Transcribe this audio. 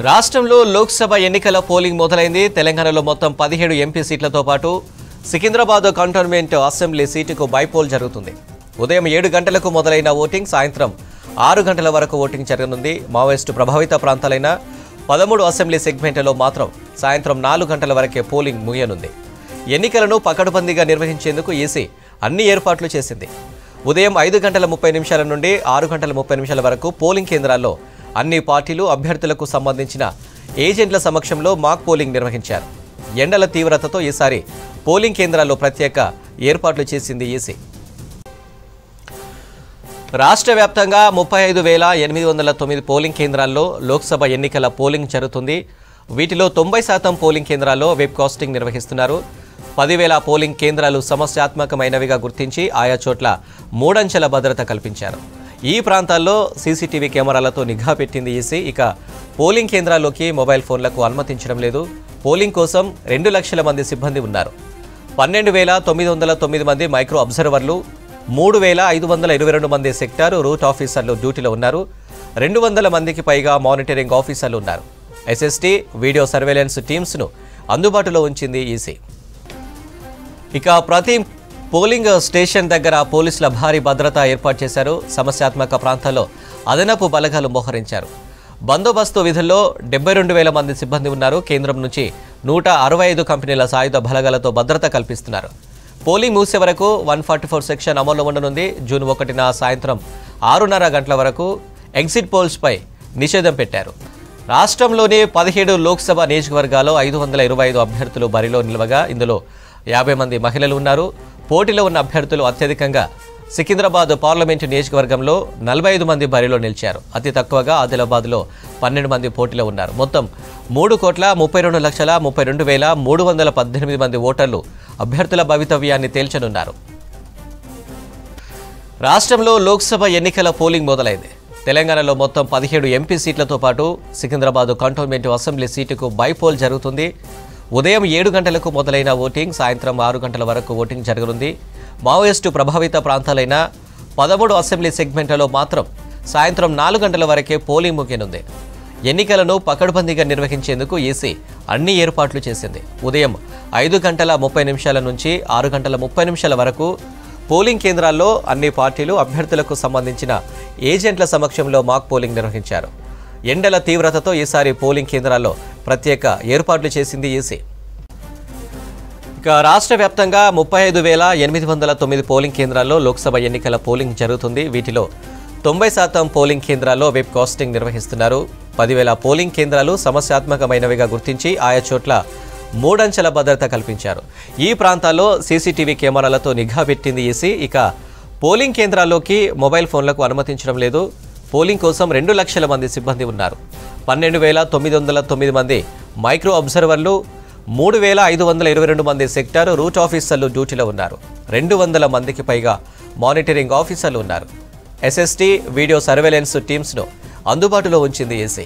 రాష్ట్రంలో లోక్సభ ఎన్నికల పోలింగ్ మొదలైంది. తెలంగాణలో మొత్తం 17 ఎంపీ సీట్లతో పాటు సికింద్రాబాద్ కంటోన్మెంట్ అసెంబ్లీ సీటుకు బైపోల్ జరుగుతుంది. ఉదయం 7 గంటలకు మొదలైన ఓటింగ్ సాయంత్రం 6 గంటల వరకు ఓటింగ్ జరగనుంది. మావోయిస్టు ప్రభావిత ప్రాంతాలైన 13 అసెంబ్లీ సెగ్మెంట్లలో మాత్రం సాయంత్రం 4 గంటల వరకే పోలింగ్ ముగియనుంది. ఎన్నికలను పకడ్బందీగా నిర్వహించేందుకు ఈసీ అన్ని ఏర్పాట్లు చేసింది. ఉదయం 5:30 నుండి 6:30 వరకు పోలింగ్ కేంద్రాల్లో అన్ని పార్టీలు అభ్యర్థులకు సంబంధించిన ఏజెంట్ల సమక్షంలో మాక్ పోలింగ్ నిర్వహించారు. ఎండల తీవ్రతతో ఈసారి పోలింగ్ కేంద్రాల్లో ప్రత్యేక ఏర్పాట్లు చేసింది ఈసీ. రాష్ట్ర వ్యాప్తంగా 35,809 పోలింగ్ కేంద్రాల్లో లోక్సభ ఎన్నికల పోలింగ్ జరుగుతుంది. వీటిలో 90% పోలింగ్ కేంద్రాల్లో వెబ్ కాస్టింగ్ నిర్వహిస్తున్నారు. 10,000 పోలింగ్ కేంద్రాలు సమస్యాత్మకమైనవిగా గుర్తించి ఆయా చోట్ల 3 అంచెల భద్రత కల్పించారు. ఈ ప్రాంతాల్లో సీసీటీవీ కెమెరాలతో నిఘా పెట్టింది ఈసీ. ఇక పోలింగ్ కేంద్రాల్లోకి మొబైల్ ఫోన్లకు అనుమతించడం లేదు. పోలింగ్ కోసం 2 లక్షల మంది సిబ్బంది ఉన్నారు. 12,909 మంది మైక్రో అబ్జర్వర్లు, 3,522 మంది సెక్టారు రూట్ ఆఫీసర్లు డ్యూటీలో ఉన్నారు. 200 మందికి పైగా మానిటరింగ్ ఆఫీసర్లు ఉన్నారు. ఎస్ఎస్టీ వీడియో సర్వేలెన్స్ టీమ్స్ను అందుబాటులో ఉంచింది ఈసీ. ఇక ప్రతి పోలింగ్ స్టేషన్ దగ్గర పోలీసుల భారీ భద్రత ఏర్పాటు చేశారు. సమస్యాత్మక ప్రాంతాల్లో అదనపు బలగాలు మోహరించారు. బందోబస్తు విధుల్లో 72,000 మంది సిబ్బంది ఉన్నారు. కేంద్రం నుంచి 165 కంపెనీల సాయుధ బలగాలతో భద్రత కల్పిస్తున్నారు. పోలింగ్ ముగిసే వరకు 144 సెక్షన్ అమల్లో ఉండనుంది. జూన్ 1న సాయంత్రం 6:30 గంటల వరకు ఎగ్జిట్ పోల్స్పై నిషేధం పెట్టారు. రాష్ట్రంలోని 17 లోక్సభ నియోజకవర్గాల్లో 525 అభ్యర్థులు బరిలో నిలవగా ఇందులో 50 మంది మహిళలు ఉన్నారు. పోటీలో ఉన్న అభ్యర్థులు అత్యధికంగా సికింద్రాబాద్ పార్లమెంటు నియోజకవర్గంలో 45 మంది బరిలో నిలిచారు. అతి తక్కువగా ఆదిలాబాద్లో 12 మంది పోటీలో ఉన్నారు. మొత్తం 3,32,32,318 మంది ఓటర్లు అభ్యర్థుల భవితవ్యాన్ని తేల్చనున్నారు. రాష్ట్రంలో లోక్సభ ఎన్నికల పోలింగ్ మొదలైంది. తెలంగాణలో మొత్తం 17 ఎంపీ సీట్లతో పాటు సికింద్రాబాద్ కంటోన్మెంట్ అసెంబ్లీ సీటుకు బైపోల్ జరుగుతుంది. ఉదయం 7 గంటలకు మొదలైన ఓటింగ్ సాయంత్రం 6 గంటల వరకు ఓటింగ్ జరగనుంది. మావోయిస్టు ప్రభావిత ప్రాంతాలైన 13 అసెంబ్లీ సెగ్మెంట్లలో మాత్రం సాయంత్రం 4 గంటల వరకే పోలింగ్ ముగియనుంది. ఎన్నికలను పకడ్బందీగా నిర్వహించేందుకు ఈసీ అన్ని ఏర్పాట్లు చేసింది. ఉదయం 5:30 నుంచి 6:30 వరకు పోలింగ్ కేంద్రాల్లో అన్ని పార్టీలు అభ్యర్థులకు సంబంధించిన ఏజెంట్ల సమక్షంలో మాక్ పోలింగ్ నిర్వహించారు. ఎండల తీవ్రతతో ఈసారి పోలింగ్ కేంద్రాల్లో ప్రత్యేక ఏర్పాట్లు చేసింది ఈసీ. ఇక రాష్ట్ర వ్యాప్తంగా 35,809 పోలింగ్ కేంద్రాల్లో లోక్సభ ఎన్నికల పోలింగ్ జరుగుతుంది. వీటిలో 90% పోలింగ్ కేంద్రాల్లో వెబ్ కాస్టింగ్ నిర్వహిస్తున్నారు. 10,000 పోలింగ్ కేంద్రాలు సమస్యాత్మకమైనవిగా గుర్తించి ఆయా చోట్ల 3 అంచెల భద్రత కల్పించారు. ఈ ప్రాంతాల్లో సీసీటీవీ కెమెరాలతో నిఘా పెట్టింది ఈసీ. ఇక పోలింగ్ కేంద్రాల్లోకి మొబైల్ ఫోన్లకు అనుమతించడం లేదు. పోలింగ్ కోసం 2 లక్షల మంది సిబ్బంది ఉన్నారు. 12,909 మంది మైక్రో అబ్జర్వర్లు, 3,522 మంది సెక్టారు రూట్ ఆఫీసర్లు డ్యూటీలో ఉన్నారు. 200 మందికి పైగా మానిటరింగ్ ఆఫీసర్లు ఉన్నారు. ఎస్ఎస్టీ వీడియో సర్వేలెన్స్ టీమ్స్ను అందుబాటులో ఉంచింది ఈసీ.